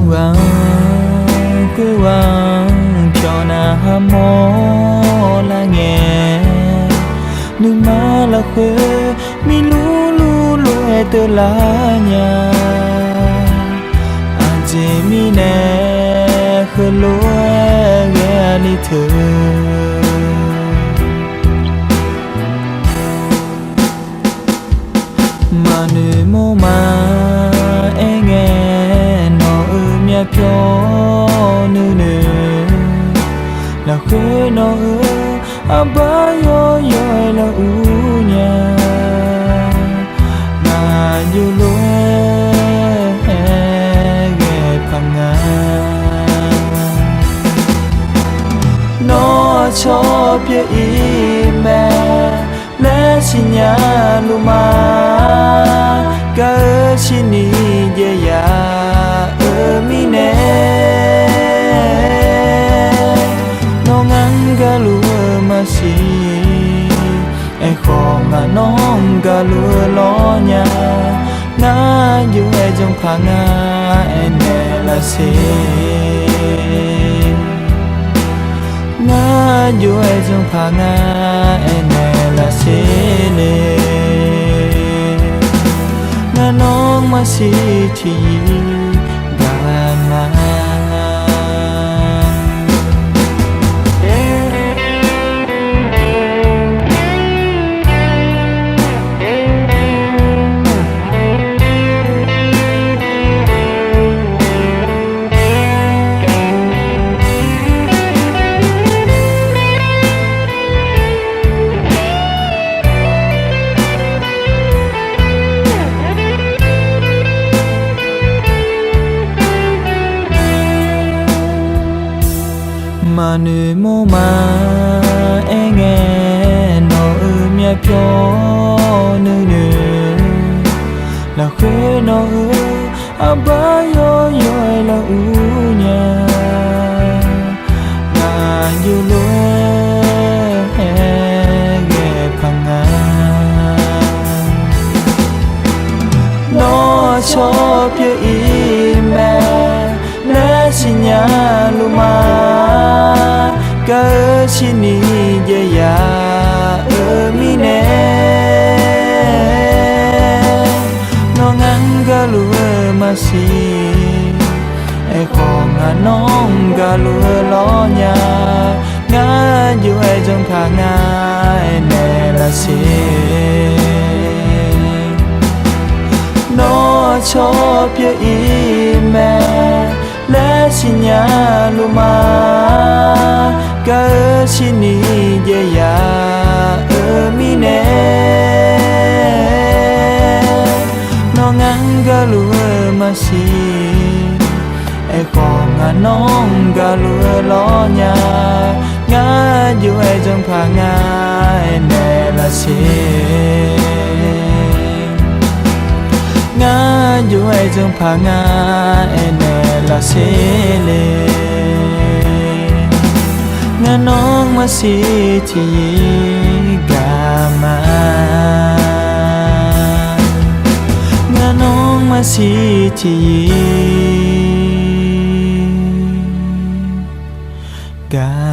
quang cho na mô la nghe nương má là khuê mi lu lu lu tơ la nhà anh mi nè khơi lúa ghé đi thử mà nữ mô mà e nghe nó mẹ cho nữ nữ là khơi nó ba yo yo là u nhà mà yêu lúa ghé phăng ngà nó cho biết mẹ lẽ xin nhà luma cả xin đi về ya ở mi nè nó ngăn cả lúa mà xì ai khó mà nong cả lúa lo nhà ngã dù ai trong phang ngã em nè là xì ngã dù ai trong phang ngã em nè là xì nè ngã nong mà xì thì gà ngã mà nữ mô mà e nghe nó mẹ cho nữ nữ là khơi nó ba yo yo là u nhà là yêu lúa ghé phăng ngà nó cho biết mẹ lẽ xin nhà luma cả xin đi về ya ở mi nè nó ngăn cả lúa mà xì ai khó ngã nong cả lúa lo nhà ngã dù ai trong phang ngã nè là xì nó cho biết mẹ lẽ xin nhà luma cả xin đi về ya ở mi nè nó ngăn cả lúa mà xì ai khó ngã nong cả lúa lo nhà ngã dù ai trong phang ngã nè là xì ngã dù ai trong phang ngã nè là xì lệ ngã nong mà xì thì gà mà ngã nong mà xì thì gà